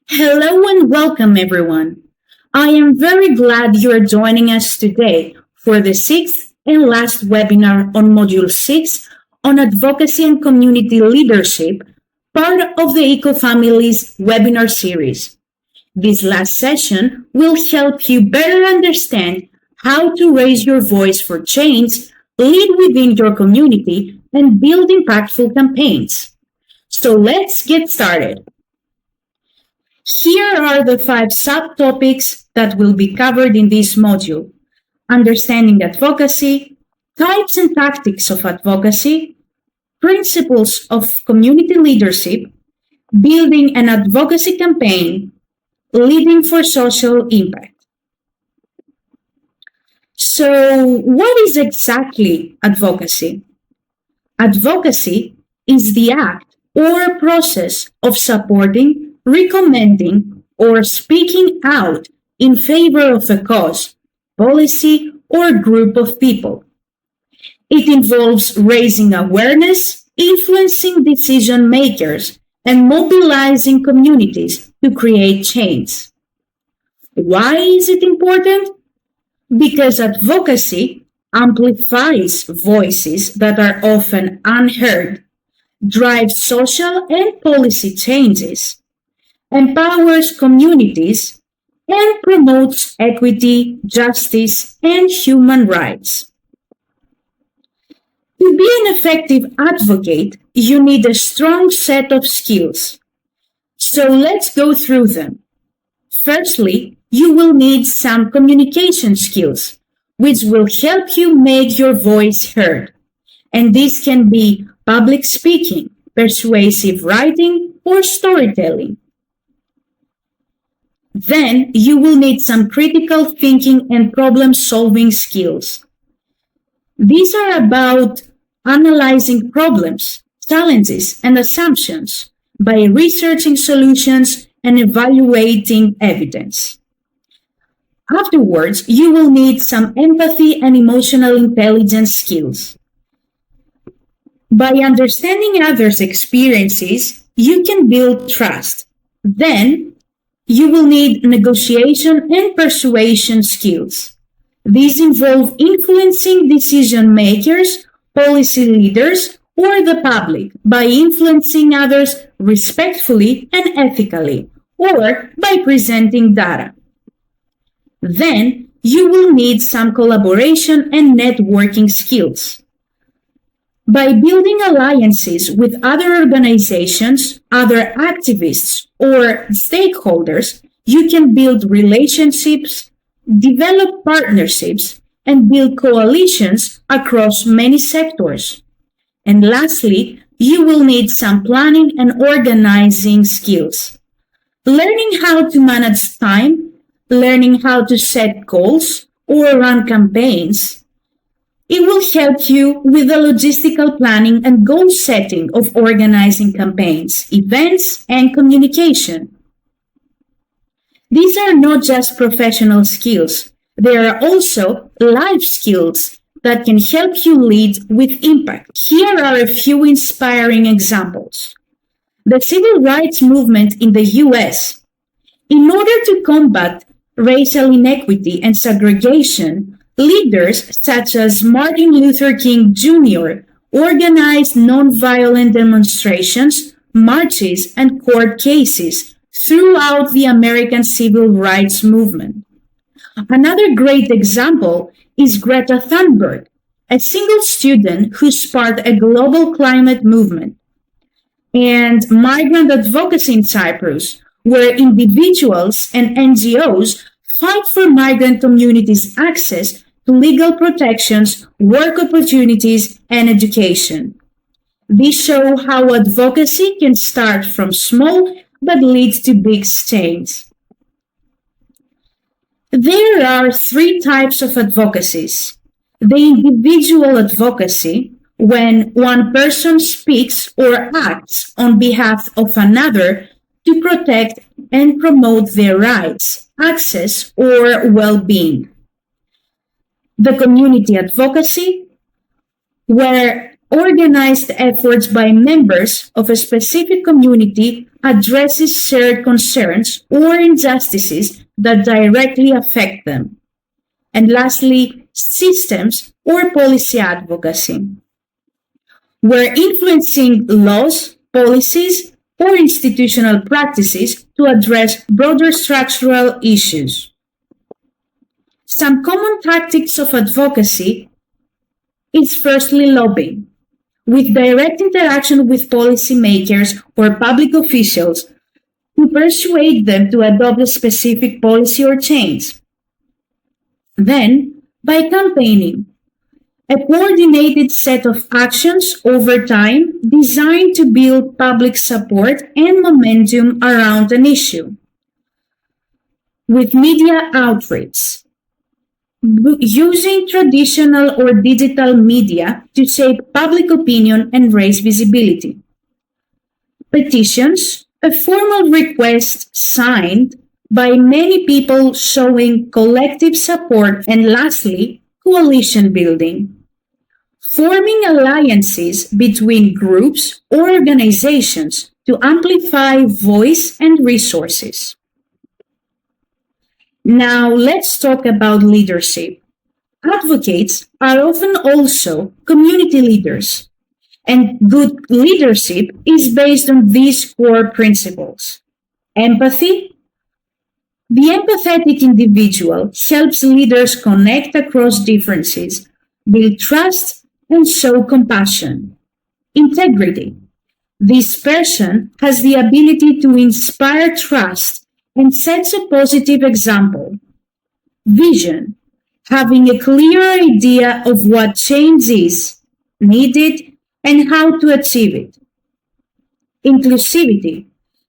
Hello and welcome, everyone. I am very glad you are joining us today for the sixth and last webinar on Module 6 on Advocacy and Community Leadership, part of the ECO Families webinar series. This last session will help you better understand how to raise your voice for change, lead within your community, and build impactful campaigns. So let's get started. Here are the 5 subtopics that will be covered in this module: understanding advocacy, types and tactics of advocacy, principles of community leadership, building an advocacy campaign, leading for social impact. So, what is exactly advocacy? Advocacy is the act or process of supporting, recommending, or speaking out in favor of a cause, policy, or group of people. It involves raising awareness, influencing decision makers, and mobilizing communities to create change. Why is it important? Because advocacy amplifies voices that are often unheard, drives social and policy changes, empowers communities, and promotes equity, justice, and human rights. To be an effective advocate, you need a strong set of skills. So let's go through them. Firstly, you will need some communication skills, which will help you make your voice heard. And this can be public speaking, persuasive writing, or storytelling. Then you will need some critical thinking and problem-solving skills. These are about analyzing problems, challenges, and assumptions by researching solutions and evaluating evidence. Afterwards, you will need some empathy and emotional intelligence skills. By understanding others' experiences, you can build trust. Then, you will need negotiation and persuasion skills. These involve influencing decision makers, policy leaders, or the public by influencing others respectfully and ethically, or by presenting data. Then, you will need some collaboration and networking skills. By building alliances with other organizations, other activists, or stakeholders, you can build relationships, develop partnerships, and build coalitions across many sectors. And lastly, you will need some planning and organizing skills. Learning how to manage time, learning how to set goals or run campaigns. It will help you with the logistical planning and goal setting of organizing campaigns, events, and communication. These are not just professional skills, they are also life skills that can help you lead with impact. Here are a few inspiring examples. The civil rights movement in the US. In order to combat racial inequity and segregation, leaders such as Martin Luther King Jr. organized nonviolent demonstrations, marches, and court cases throughout the American civil rights movement. Another great example is Greta Thunberg, a single student who sparked a global climate movement, and migrant advocacy in Cyprus, where individuals and NGOs fight for migrant communities' access to legal protections, work opportunities, and education. These show how advocacy can start from small but lead to big change. There are 3 types of advocacies. The individual advocacy, when one person speaks or acts on behalf of another to protect and promote their rights, access, or well-being. The community advocacy, where organized efforts by members of a specific community addresses shared concerns or injustices that directly affect them. And lastly, systems or policy advocacy, where influencing laws, policies, or institutional practices to address broader structural issues. Some common tactics of advocacy is firstly lobbying, with direct interaction with policymakers or public officials to persuade them to adopt a specific policy or change. Then, by campaigning, a coordinated set of actions over time designed to build public support and momentum around an issue. With media outreach, using traditional or digital media to shape public opinion and raise visibility. Petitions, a formal request signed by many people showing collective support. And lastly, coalition building, forming alliances between groups or organizations to amplify voice and resources. Now let's talk about leadership. Advocates are often also community leaders, and good leadership is based on these core principles. Empathy. The empathetic individual helps leaders connect across differences, build trust, and show compassion. Integrity. This person has the ability to inspire trust and sets a positive example. Vision. Having a clear idea of what change is needed and how to achieve it. Inclusivity.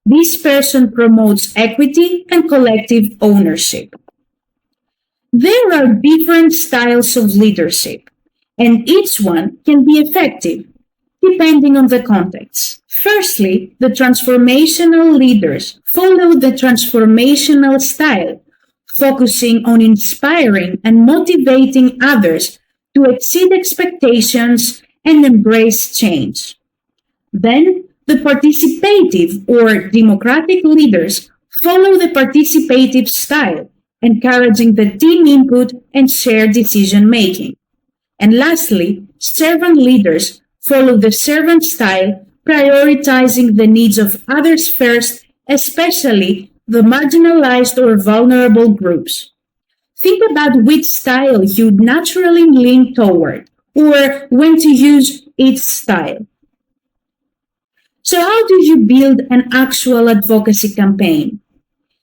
This person promotes equity and collective ownership. There are different styles of leadership, and each one can be effective depending on the context. Firstly, the transformational leaders follow the transformational style, focusing on inspiring and motivating others to exceed expectations and embrace change. Then, the participative or democratic leaders follow the participative style, encouraging the team input and shared decision making. And lastly, servant leaders follow the servant style, prioritizing the needs of others first, especially the marginalized or vulnerable groups. Think about which style you'd naturally lean toward, or when to use each style. So how do you build an actual advocacy campaign?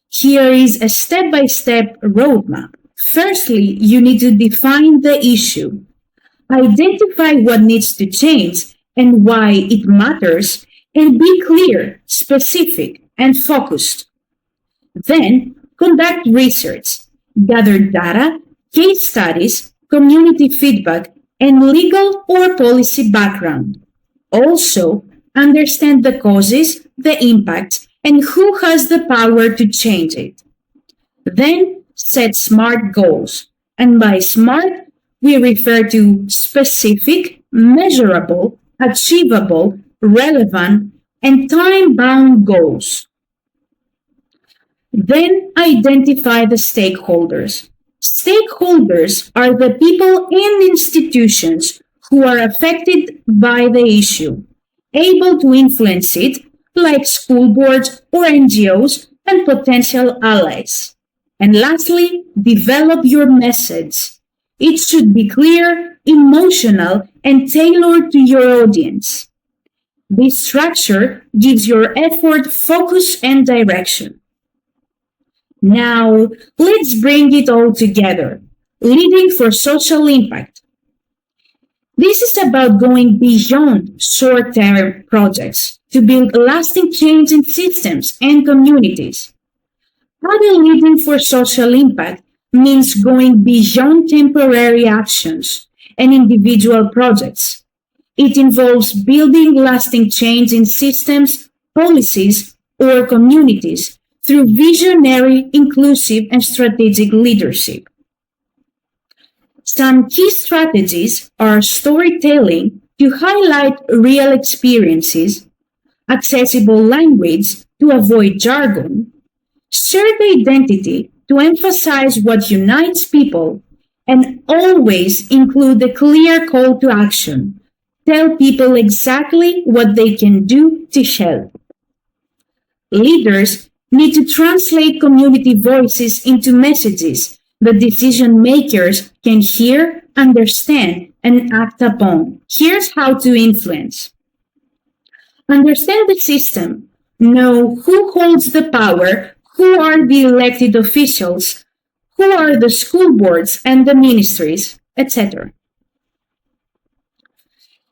Here is a step-by-step roadmap. Firstly, you need to define the issue. Identify what needs to change and why it matters, and be clear, specific, and focused. Then, conduct research, gather data, case studies, community feedback, and legal or policy background. Also, understand the causes, the impacts, and who has the power to change it. Then, set SMART goals. And by SMART, we refer to specific, measurable, achievable, relevant, and time-bound goals. Then identify the stakeholders. Stakeholders are the people and institutions who are affected by the issue, able to influence it, like school boards or NGOs and potential allies. And lastly, develop your message. It should be clear, emotional, and tailored to your audience. This structure gives your effort focus and direction. Now, let's bring it all together. Leading for social impact. This is about going beyond short-term projects to build lasting change in systems and communities. Other leading for social impact means going beyond temporary actions and individual projects. It involves building lasting change in systems, policies, or communities through visionary, inclusive, and strategic leadership. Some key strategies are storytelling, to highlight real experiences, accessible language to avoid jargon, shared identity to emphasize what unites people, and always include a clear call to action. Tell people exactly what they can do to help. Leaders need to translate community voices into messages that decision makers can hear, understand, and act upon. Here's how to influence. Understand the system. Know who holds the power, who are the elected officials, who are the school boards and the ministries, etc.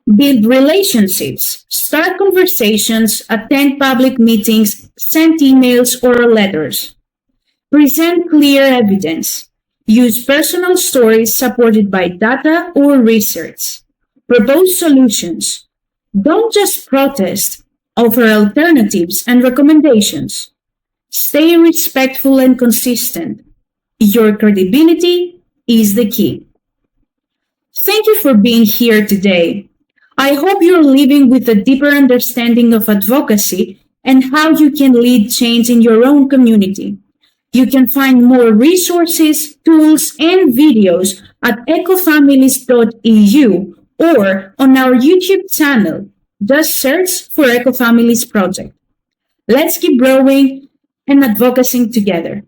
Build relationships. Start conversations, attend public meetings, send emails or letters. Present clear evidence. Use personal stories supported by data or research. Propose solutions. Don't just protest. Offer alternatives and recommendations. Stay respectful and consistent. Your credibility is the key. Thank you for being here today. I hope you're living with a deeper understanding of advocacy and how you can lead change in your own community. You can find more resources, tools, and videos at ecofamilies.eu or on our YouTube channel. Just search for Eco Families Project. Let's keep growing and advocating together.